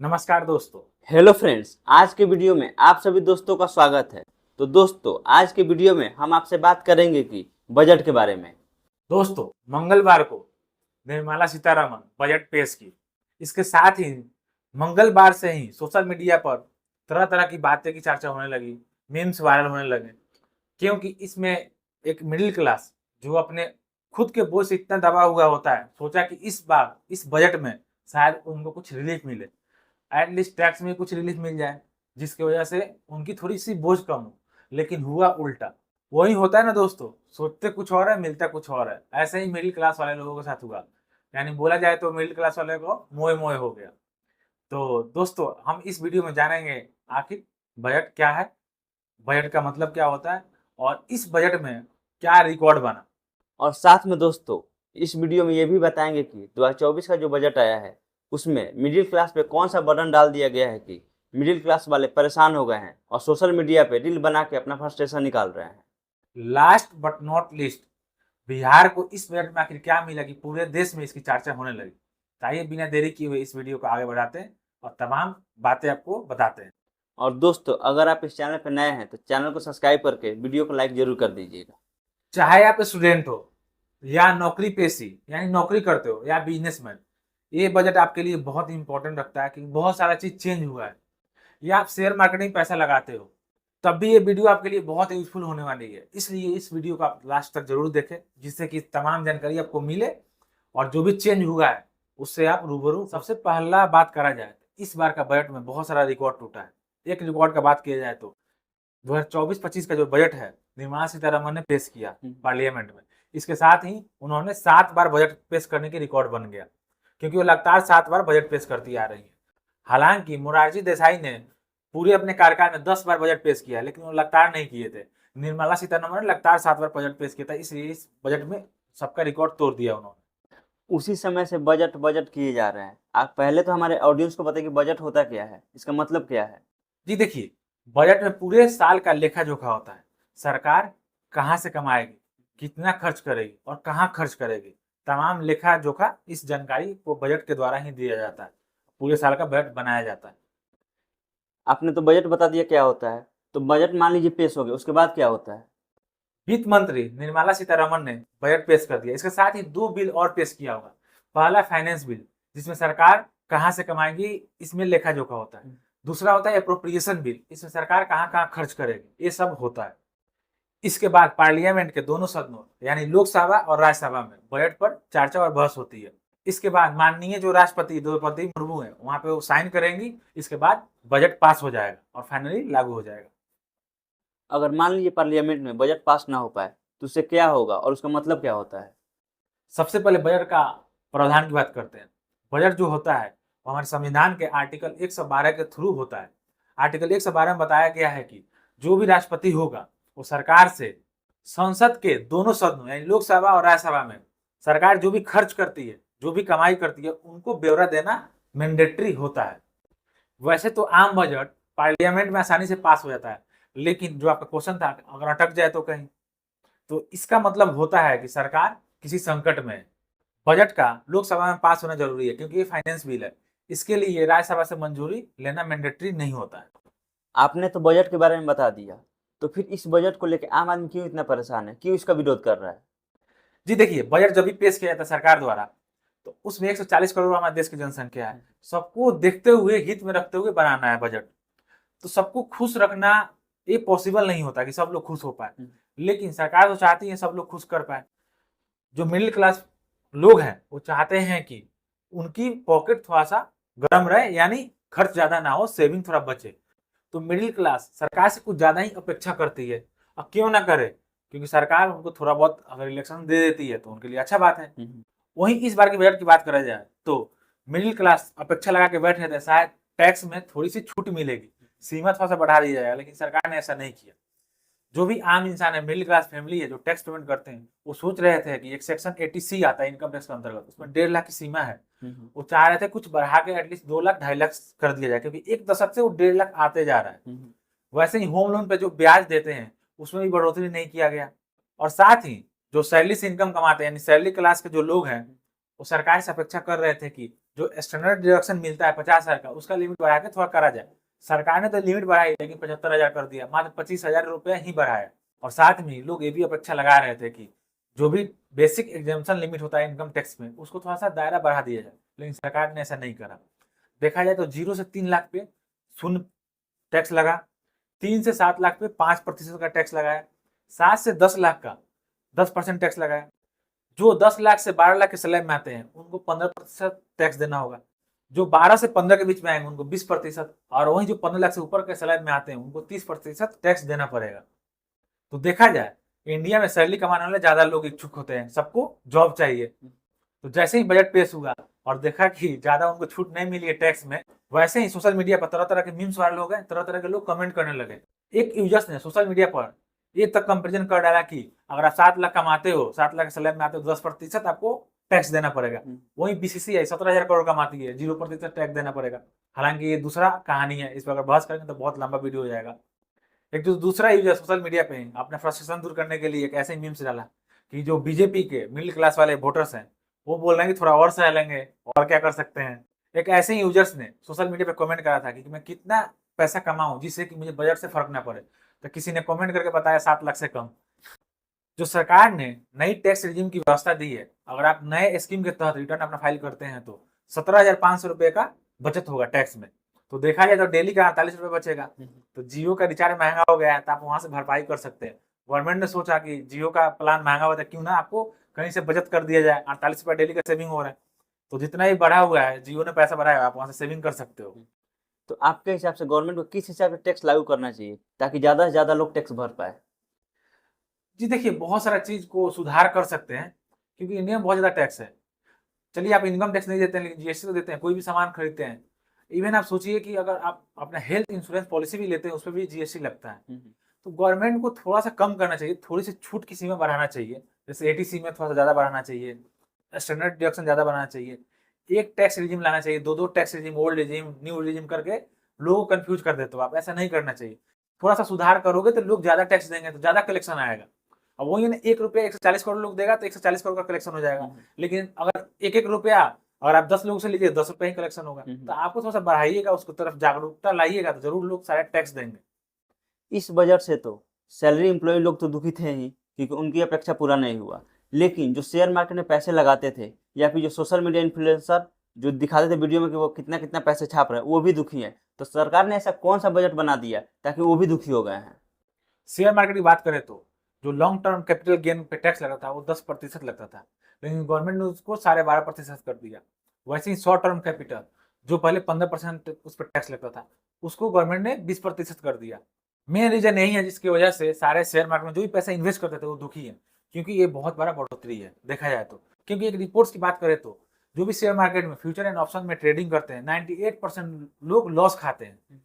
नमस्कार दोस्तों। Hello friends, आज के वीडियो में आप सभी दोस्तों का स्वागत है। तो दोस्तों, आज के वीडियो में हम आपसे बात करेंगे कि बजट के बारे में। दोस्तों, मंगलवार को निर्मला सीतारमण बजट पेश की। इसके साथ ही मंगलवार से ही सोशल मीडिया पर तरह तरह की बातें की चर्चा होने लगी, मीम्स वायरल होने लगे, क्योंकि इसमें एक मिडिल क्लास जो अपने खुद के बोझ से इतना दबा हुआ होता है, सोचा कि इस बार इस बजट में शायद उनको कुछ रिलीफ मिले, एटलीस्ट टैक्स में कुछ रिलीफ मिल जाए, जिसकी वजह से उनकी थोड़ी सी बोझ कम हो। लेकिन हुआ उल्टा। वही होता है ना दोस्तों, सोचते कुछ और है, मिलता कुछ और है। ऐसे ही मिडिल क्लास वाले लोगों के साथ हुआ, यानी बोला जाए तो मिडिल क्लास वाले को मोए मोए हो गया। तो दोस्तों, हम इस वीडियो में जानेंगे आखिर बजट क्या है, बजट का मतलब क्या होता है और इस बजट में क्या रिकॉर्ड बना। और साथ में दोस्तों, इस वीडियो में ये भी बताएंगे कि 2024 का जो बजट आया है उसमें मिडिल क्लास पे कौन सा बटन डाल दिया गया है कि मिडिल क्लास वाले परेशान हो गए हैं और सोशल मीडिया पे रील बना के अपना फ्रस्ट्रेशन निकाल रहे हैं। Last but not least, Bihar को इस बजट में आखिर क्या मिला कि पूरे देश में इसकी चर्चा होने लगी। तो आइए बिना देरी किए हुए इस वीडियो को आगे बढ़ाते हैं और तमाम बातें आपको बताते हैं। और दोस्तों, अगर आप इस चैनल पर नए हैं तो चैनल को सब्सक्राइब करके वीडियो को लाइक जरूर कर दीजिएगा। चाहे आप स्टूडेंट हो या नौकरी पेशी यानी नौकरी करते हो या बिजनेसमैन, ये बजट आपके लिए बहुत इंपॉर्टेंट रखता है क्योंकि बहुत सारा चीज चेंज हुआ है। या आप शेयर मार्केटिंग में पैसा लगाते हो, तब भी ये वीडियो आपके लिए बहुत यूजफुल होने वाली है। इसलिए इस वीडियो को आप लास्ट तक जरूर देखें, जिससे कि तमाम जानकारी आपको मिले और जो भी चेंज हुआ है उससे आप रूबरू। सबसे पहला बात करा जाए तो इस बार का बजट में बहुत सारा रिकॉर्ड टूटा है। एक रिकॉर्ड का बात किया जाए तो 2024-25 का जो बजट है, निर्मला सीतारमण ने पेश किया पार्लियामेंट में। इसके साथ ही उन्होंने 7 बार बजट पेश करने की रिकॉर्ड बन गया, क्योंकि वो लगातार 7 बार बजट पेश करती आ रही है। हालांकि मोरारजी देसाई ने पूरे अपने कार्यकाल में 10 बार बजट पेश किया, लेकिन वो लगातार नहीं किए थे। निर्मला सीतारमण ने लगातार 7 बार बजट पेश किया था, इसलिए इस बजट में सबका रिकॉर्ड तोड़ दिया उन्होंने। उसी समय से बजट बजट किए जा रहे हैं। आप पहले तो हमारे ऑडियंस को बताइए कि बजट होता क्या है, इसका मतलब क्या है। जी देखिए, बजट में पूरे साल का लेखा जोखा होता है। सरकार कहाँ से कमाएगी, कितना खर्च करेगी और कहाँ खर्च करेगी, तमाम लेखा जोखा इस जानकारी को बजट के द्वारा ही दिया जाता है। पूरे साल का बजट बनाया जाता है। आपने तो बजट बता दिया क्या होता है, तो बजट मान लीजिए पेश हो गया, उसके बाद क्या होता है। वित्त मंत्री निर्मला सीतारमण ने बजट पेश कर दिया। इसके साथ ही 2 बिल और पेश किया होगा। पहला फाइनेंस बिल, जिसमें सरकार कहाँ से कमाएगी इसमें लेखा जोखा होता है। दूसरा होता है अप्रोप्रिएशन बिल, इसमें सरकार कहाँ कहाँ खर्च करेगी, ये सब होता है। इसके बाद पार्लियामेंट के दोनों सदनों यानी लोकसभा और राज्यसभा में बजट पर चर्चा और बहस होती है। इसके बाद माननीय जो राष्ट्रपति द्रौपदी मुर्मू है, वहां पे वो साइन करेंगी। इसके बाद बजट पास हो जाएगा और फाइनली लागू हो जाएगा। अगर मान लीजिए पार्लियामेंट में बजट पास ना हो पाए तो उससे क्या होगा और उसका मतलब क्या होता है। सबसे पहले बजट का प्रावधान की बात करते हैं। बजट जो होता है वो हमारे संविधान के आर्टिकल 112 के थ्रू होता है। आर्टिकल 112 में बताया गया है कि जो भी राष्ट्रपति होगा वो सरकार से संसद के दोनों सदनों यानी लोकसभा और राज्यसभा में सरकार जो भी खर्च करती है, जो भी कमाई करती है, उनको ब्यौरा देना मैंडेटरी होता है। वैसे तो आम बजट पार्लियामेंट में आसानी से पास हो जाता है, लेकिन जो आपका क्वेश्चन था अगर अटक जाए तो कहीं, तो इसका मतलब होता है कि सरकार किसी संकट में है। बजट का लोकसभा में पास होना जरूरी है क्योंकि ये फाइनेंस बिल है। इसके लिए राज्यसभा से मंजूरी लेना मैंडेटरी नहीं होता है। आपने तो बजट के बारे में बता दिया, तो फिर इस बजट को लेकर आम आदमी क्यों इतना परेशान है, क्यों इसका विरोध कर रहा है। जी देखिए, बजट जब भी पेश किया जाता है सरकार द्वारा, तो उसमें 140 करोड़ हमारे देश की जनसंख्या है। सबको देखते हुए, हित में रखते हुए बनाना है बजट। तो सबको खुश रखना ये पॉसिबल नहीं होता कि सब लोग खुश हो पाए, लेकिन सरकार तो चाहती है सब लोग खुश कर पाए। जो मिडिल क्लास लोग हैं वो चाहते हैं कि उनकी पॉकेट थोड़ा सा गर्म रहे, यानी खर्च ज्यादा ना हो, सेविंग थोड़ा बचे। तो मिडिल क्लास सरकार से कुछ ज्यादा ही अपेक्षा करती है। अब क्यों ना करे, क्योंकि सरकार उनको थोड़ा बहुत अगर इलेक्शन दे देती है तो उनके लिए अच्छा बात है। वहीं इस बार के बजट की बात करा जाए तो मिडिल क्लास अपेक्षा लगा के बैठ रहे थे शायद टैक्स में थोड़ी सी छूट मिलेगी, सीमा थोड़ा सा बढ़ा दिया जाएगा, लेकिन सरकार ने ऐसा नहीं किया। जो भी आम इंसान है, मिडिल क्लास फैमिली है, जो टैक्स पेमेंट करते हैं, वो सोच रहे थे कि एक सेक्शन 80C आता है इनकम टैक्स के अंतर्गत, उसमें 1.5 लाख की सीमा है। वो चाह रहे थे कुछ बढ़ा के एटलीस्ट 2 लाख 2.5 लाख कर दिया जाए, क्योंकि एक दशक से वो 1.5 लाख आते जा रहा है। वैसे ही होम लोन पे जो ब्याज देते हैं उसमें भी बढ़ोतरी नहीं किया गया। और साथ ही जो सैलरी से इनकम कमाते हैं यानी सैलरी क्लास के जो लोग हैं, वो सरकार से अपेक्षा कर रहे थे कि जो स्टैंडर्ड डिडक्शन मिलता है 50,000 का, उसका लिमिट बढ़ा के थोड़ा करा जाए। सरकार ने तो लिमिट बढ़ाई, लेकिन 75,000 कर दिया, मात्र 25,000 रुपया ही बढ़ाया। और साथ में लोग ये भी अपेक्षा लगा रहे थे कि जो भी बेसिक एग्जाम्पशन लिमिट होता है इनकम टैक्स में, उसको थोड़ा सा दायरा बढ़ा दिया जाए, लेकिन सरकार ने ऐसा नहीं करा। देखा जाए तो 0 से 3 लाख पे शून्य टैक्स लगा, 3 से 7 लाख पे 5% का टैक्स लगाया, 7 से 10 लाख का 10% टैक्स लगाया। जो 10 लाख से 12 लाख के स्लैब में आते हैं उनको 15% टैक्स देना होगा, जो 12 से 15 के बीच में आएंगे उनको 20%, और वहीं जो 15 लाख से ऊपर के स्लैब में आते हैं उनको 30% टैक्स देना पड़ेगा। तो देखा जाए इंडिया में सैलरी कमाने वाले ज्यादा लोग इच्छुक होते हैं, सबको जॉब चाहिए। तो जैसे ही बजट पेश हुआ और देखा कि ज्यादा उनको छूट नहीं मिली है टैक्स में, वैसे ही सोशल मीडिया पर तरह तरह के मीम्स वायरल हो गए, तरह तरह के लोग कमेंट करने लगे। एक यूजर्स ने सोशल मीडिया पर ये तक कंपेरिजन कर डाला कि अगर आप 7 लाख कमाते हो, 7 लाख स्लैब में आते हो, 10% आपको टैक्स देना पड़ेगा। वही बीसीसीआई 17,000 करोड़ कमाती है, 0% टैक्स देना पड़ेगा। हालांकि ये दूसरा कहानी है, इस पर अगर बहस करेंगे तो बहुत लंबा वीडियो हो जाएगा। एक जो दूसरा यूजर सोशल मीडिया पे अपना फ्रस्ट्रेशन दूर करने के लिए एक ऐसे मीम्स डाला कि जो बीजेपी के मिडिल क्लास वाले वोटर्स हैं वो बोल रहे हैं कि थोड़ा और सह लेंगे, और क्या कर सकते हैं। एक ऐसे ही यूजर्स ने सोशल मीडिया पे कमेंट करा था कि मैं कितना पैसा कमाऊं जिससे कि मुझे बजट से फर्क ना पड़े, तो किसी ने कमेंट करके बताया 7 लाख से कम। जो सरकार ने नई टैक्स रिजीम की व्यवस्था दी है, अगर आप नए स्कीम के तहत रिटर्न अपना फाइल करते हैं तो 17,500 रुपए का बचत होगा टैक्स में। तो देखा जाए तो डेली का 48 रुपये बचेगा। तो जियो का रिचार्ज महंगा हो गया है तो आप वहां से भरपाई कर सकते हैं। गवर्नमेंट ने सोचा कि जियो का प्लान महंगा होता है, क्यों ना आपको कहीं से बचत कर दिया जाए, 48 रुपये डेली का सेविंग हो रहा है। तो जितना ही बढ़ा हुआ है, जियो ने पैसा बढ़ाया, आप वहां से सेविंग कर सकते हो। तो आपके हिसाब से गवर्नमेंट को किस हिसाब से टैक्स लागू करना चाहिए ताकि ज्यादा से ज्यादा लोग टैक्स भर पाए? जी देखिए, बहुत सारा चीज को सुधार कर सकते हैं, क्योंकि इंडिया में बहुत ज्यादा टैक्स है। चलिए आप इनकम टैक्स नहीं देते हैं, लेकिन जीएसटी तो देते हैं, कोई भी सामान खरीदते हैं। इवन आप सोचिए कि अगर आप अपना हेल्थ इंश्योरेंस पॉलिसी भी लेते हैं, उस पर भी जीएसटी लगता है। तो गवर्नमेंट को थोड़ा सा कम करना चाहिए, थोड़ी सी छूट की सीमा बढ़ाना चाहिए। जैसे एटीसी में थोड़ा सा ज्यादा बढ़ाना चाहिए, स्टैंडर्ड डिडक्शन ज्यादा बढ़ाना चाहिए, एक टैक्स रिजीम लाना चाहिए, दो tax regime, old regime, new regime करके लोगों को कंफ्यूज कर देते हो आप। ऐसा नहीं करना चाहिए। थोड़ा सा सुधार करोगे तो लोग ज्यादा टैक्स देंगे, तो ज्यादा कलेक्शन आएगा। अब वही ना, 1 रुपया 140 करोड़ लोग देगा तो 140 करोड़ का कलेक्शन हो जाएगा। लेकिन अगर एक एक रुपया अगर आप 10 लोगों से लीजिए, 10 रुपये ही कलेक्शन होगा। तो आपको थोड़ा सा बढ़ाइएगा, उसको तरफ जागरूकता लाइएगा, तो जरूर लोग सारे टैक्स देंगे। इस बजट से तो सैलरी एम्प्लॉय लोग तो दुखी थे ही, क्योंकि उनकी अपेक्षा पूरा नहीं हुआ। लेकिन जो शेयर मार्केट में पैसे लगाते थे या फिर जो सोशल मीडिया इन्फ्लुएंसर जो दिखाते थे वीडियो में कि वो कितना कितना पैसे छाप रहे हैं, वो भी दुखी हैं। तो सरकार ने ऐसा कौन सा बजट बना दिया ताकि वो भी दुखी हो गए हैं? शेयर मार्केट की बात करें तो जो लॉन्ग टर्म कैपिटल गेन पे टैक्स लगता था वो 10% लगता था, लेकिन गवर्नमेंट ने उसको 12.5% कर दिया। वैसे ही शॉर्ट टर्म कैपिटल जो पहले 15% उस पर टैक्स लगता था, उसको गवर्नमेंट ने 20% कर दिया। मेन रीजन यही है जिसकी वजह से सारे शेयर मार्केट में जो भी पैसा इन्वेस्ट करते थे वो दुखी है, क्योंकि ये बहुत बड़ा बढ़ोतरी है देखा जाए तो। क्योंकि एक रिपोर्ट्स की बात करें तो जो भी शेयर मार्केट में फ्यूचर एंड ऑप्शन में ट्रेडिंग करते हैं, 98% लोग लॉस खाते हैं।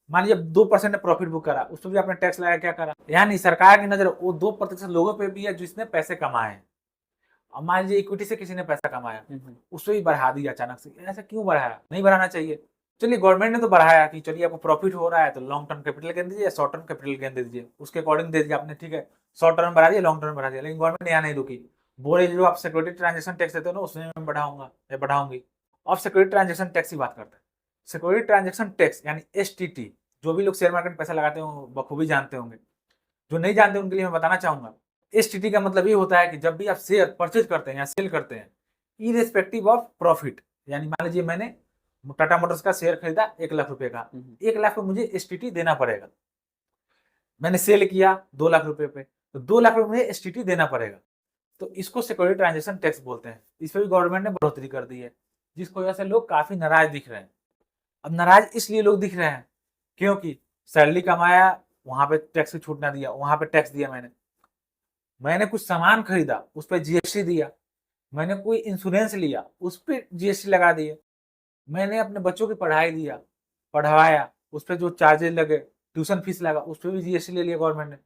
मान लीजिए 2% ने प्रॉफिट बुक करा, उस पर भी आपने टैक्स लगाया, क्या करा? यानी सरकार की नजर वो 2% लोगों पे भी है जिसने पैसे कमाए हैं। अब मान लीजिए इक्विटी से किसी ने पैसा कमाया, उससे भी बढ़ा दिया अचानक से। ऐसा क्यों बढ़ाया? नहीं बढ़ाना चाहिए। चलिए गवर्नमेंट ने तो बढ़ाया कि चलिए आपको प्रॉफिट हो रहा है तो लॉन्ग टर्म कैपिटल गेन दीजिए, शॉर्ट टर्म कैपिटल गेन दे दीजिए, उसके अकॉर्डिंग दे दीजिए आपने, ठीक है। शॉर्ट टर्म बढ़ा दिया, लॉन्ग टर्म बढ़ा दिया, लेकिन गवर्नमेंट यहाँ नहीं रुकी। बोले जो आप सिक्योरिटी ट्रांजेक्शन टैक्स देते हो ना, उसमें मैं बढ़ाऊंगा या बढ़ाऊंगी। अब सिक्योरिटी ट्रांजेक्शन टैक्स की बात करते हैं। सिक्योरिटी ट्रांजेक्शन टैक्स यानी एसटीटी, जो भी लोग शेयर मार्केट में पैसा लगाते हो बखूबी जानते होंगे, जो नहीं जानते उनके लिए मैं बताना चाहूंगा। एसटीटी का मतलब ये होता है कि जब भी आप शेयर परचेज करते हैं या सेल करते हैं, इरेस्पेक्टिव ऑफ प्रॉफिट, यानी मान लीजिए मैंने टाटा मोटर्स का शेयर खरीदा 1 लाख रुपए का, 1 लाख पे मुझे एसटीटी देना पड़ेगा। मैंने सेल किया 2 लाख रुपए पे, तो 2 लाख रुपए मुझे एसटीटी देना पड़ेगा। तो इसको सिक्योरिटी ट्रांजेक्शन टैक्स बोलते हैं। इस पर भी गवर्नमेंट ने बढ़ोतरी कर दी है, जिसकी वजह से लोग काफी नाराज दिख रहे हैं। अब नाराज इसलिए लोग दिख रहे हैं क्योंकि सैलरी कमाया, वहां पे टैक्स की छूट ना दिया, वहां पे टैक्स दिया। मैंने कुछ सामान खरीदा, उस पर जीएसटी दिया। मैंने कोई इंश्योरेंस लिया, उस पर जीएसटी लगा दिए। मैंने अपने बच्चों की पढ़ाई दिया, पढ़वाया, उस पर जो चार्जेस लगे, ट्यूशन फीस लगा, उस पर भी जीएसटी ले लिया गवर्नमेंट ने।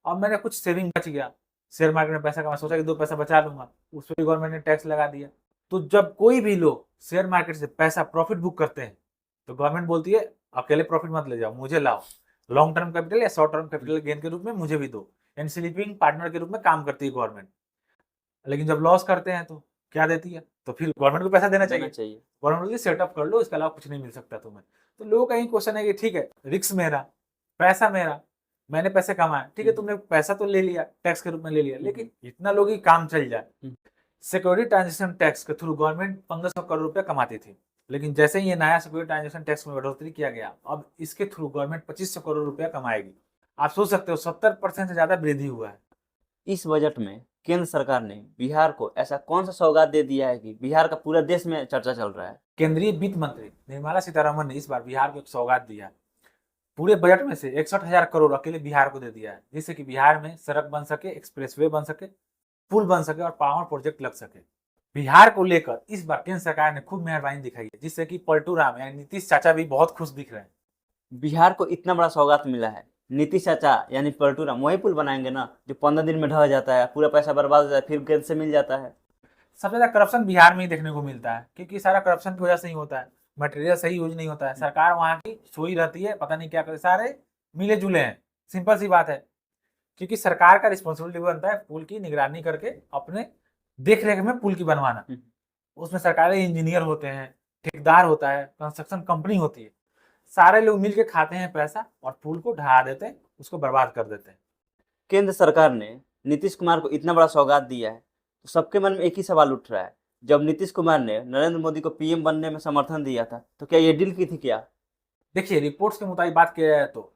और मैंने कुछ सेविंग बच गया, शेयर मार्केट में पैसा कमा, सोचा कि 2 पैसा बचा लूंगा, उस पर भी गवर्नमेंट ने टैक्स लगा दिया। तो जब कोई भी लोग शेयर मार्केट से पैसा प्रॉफिट बुक करते हैं तो गवर्नमेंट बोलती है अकेले प्रॉफिट मत ले जाओ, मुझे लाओ, लॉन्ग टर्म कैपिटल या शॉर्ट टर्म कैपिटल गेन के रूप में मुझे भी दो। यानी स्लीपिंग पार्टनर के रूप में काम करती है गवर्नमेंट। लेकिन जब लॉस करते हैं तो क्या देती है, तो फिर गवर्नमेंट को पैसा देना चाहिए। चाहिए। गवर्नमेंट बोलती सेटअप कर लो, इसके अलावा कुछ नहीं मिल सकता तुम्हें। तो लोगों का यही क्वेश्चन है कि ठीक है, रिस्क मेरा, पैसा मेरा, मैंने पैसे कमाए, ठीक है, तुमने पैसा तो ले लिया, टैक्स के रूप में ले लिया, लेकिन इतना लोग ही काम चल जाए। सिक्योरिटी ट्रांजेक्शन टैक्स के थ्रू गवर्नमेंट 1500 करोड़ रुपया कमाती थी, लेकिन जैसे ही ये नया सिक्योरिटी ट्रांजेक्शन टैक्स में बढ़ोतरी किया गया, अब इसके थ्रू गवर्नमेंट 2500 करोड़ रुपया कमाएगी। आप सोच सकते हो 70% से ज्यादा वृद्धि हुआ है। इस बजट में केंद्र सरकार ने बिहार को ऐसा कौन सा सौगात दे दिया है कि बिहार का पूरा देश में चर्चा चल रहा है? केंद्रीय वित्त मंत्री निर्मला सीतारमण ने इस बार बिहार को एक सौगात दिया। पूरे बजट में से 61,000 करोड़ अकेले बिहार को दे दिया है, जिससे कि बिहार में सड़क बन सके, एक्सप्रेसवे बन सके, पुल बन सके और पावर प्रोजेक्ट लग सके। बिहार को लेकर इस बार केंद्र सरकार ने खूब मेहरबानी दिखाई है, जिससे कि पलटू राम यानी नीतीश चाचा भी बहुत खुश दिख रहे हैं। बिहार को इतना बड़ा सौगात मिला है, नीतीश चाचा यानी पलटू राम वही पुल बनाएंगे ना जो 15 दिन में ढह जाता है, पूरा पैसा बर्बाद हो जाता है, फिर केंद्र से मिल जाता है। सबसे ज्यादा करप्शन बिहार में ही देखने को मिलता है, क्योंकि सारा करप्शन की वजह से ही होता है। मटेरियल सही यूज नहीं होता है, सरकार वहाँ की सोई रहती है, पता नहीं क्या करते, सारे मिले जुले हैं। सिंपल सी बात है, क्योंकि सरकार का रिस्पॉन्सिबिलिटी बनता है पुल की निगरानी करके अपने देख रेख में पुल की बनवाना। उसमें सरकारी इंजीनियर होते हैं, ठेकेदार होता है, कंस्ट्रक्शन कंपनी होती है, सारे लोग मिलके खाते हैं पैसा और पुल को ढहा देते हैं, उसको बर्बाद कर देते हैं। केंद्र सरकार ने नीतीश कुमार को इतना बड़ा सौगात दिया है, तो सबके मन में एक ही सवाल उठ रहा है, जब नीतीश कुमार ने नरेंद्र मोदी को पीएम बनने में समर्थन दिया था, तो क्या ये डील की थी क्या? देखिए, रिपोर्ट्स के मुताबिक बात किया जाए तो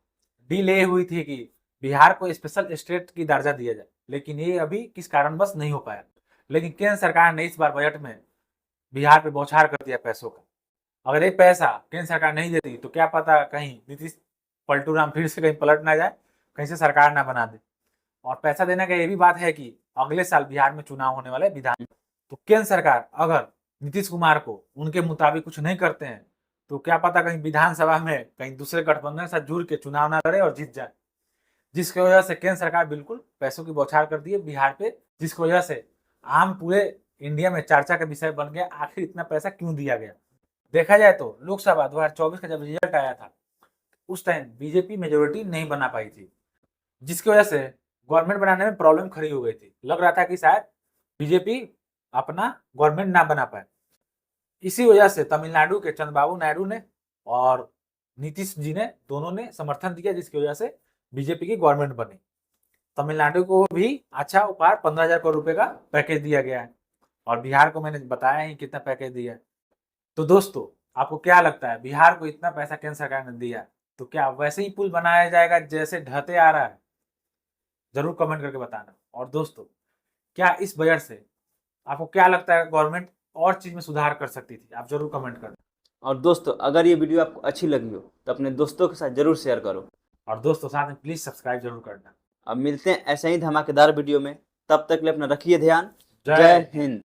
डील ये हुई थी कि बिहार को स्पेशल स्टेट की दर्जा दिया जाए, लेकिन ये अभी किस कारणवश नहीं हो पाया। लेकिन केंद्र सरकार ने इस बार बजट में बिहार पे बौछार कर दिया पैसों का। अगर ये पैसा केंद्र सरकार नहीं देती तो क्या पता कहीं नीतीश पलटू राम फिर से कहीं पलट ना जाए, कहीं से सरकार ना बना दे। और पैसा देने का ये भी बात है कि अगले साल बिहार में चुनाव होने वाले विधान, तो केंद्र सरकार अगर नीतीश कुमार को उनके मुताबिक कुछ नहीं करते हैं तो क्या पता कहीं विधानसभा में कहीं दूसरे गठबंधन के साथ जुड़ के चुनाव ना लड़े और जीत जाए, जिसकी वजह से केंद्र सरकार बिल्कुल पैसों की बौछार कर दी है बिहार पे, जिसकी वजह से आम पूरे इंडिया में चर्चा का विषय बन गया, आखिर इतना पैसा क्यों दिया गया। देखा जाए तो लोकसभा 2024 का जब रिजल्ट आया था, उस टाइम बीजेपी मेजोरिटी नहीं बना पाई थी, जिसकी वजह से गवर्नमेंट बनाने में प्रॉब्लम खड़ी हो गई थी। लग रहा था कि शायद बीजेपी अपना गवर्नमेंट ना बना पाए। इसी वजह से तमिलनाडु के चंद्रबाबू नायडू ने और नीतीश जी ने दोनों ने समर्थन दिया, जिसकी वजह से बीजेपी की गवर्नमेंट बनी। तमिलनाडु को भी अच्छा उपहार 15,000 करोड़ रुपए का पैकेज दिया गया है, और बिहार को मैंने बताया ही कितना पैकेज दिया है। तो दोस्तों, आपको क्या लगता है, बिहार को इतना पैसा केंद्र सरकार ने दिया तो क्या वैसे ही पुल बनाया जाएगा जैसे ढहते आ रहा है? जरूर कमेंट करके बताना। और दोस्तों, क्या इस बजट से आपको क्या लगता है गवर्नमेंट और चीज में सुधार कर सकती थी? आप जरूर कमेंट करना। और दोस्तों, अगर ये वीडियो आपको अच्छी लगी हो तो अपने दोस्तों के साथ जरूर शेयर करो। और दोस्तों, साथ में प्लीज सब्सक्राइब जरूर करना। अब मिलते हैं ऐसे ही धमाकेदार वीडियो में, तब तक के लिए अपना रखिए ध्यान। जय जय हिंद।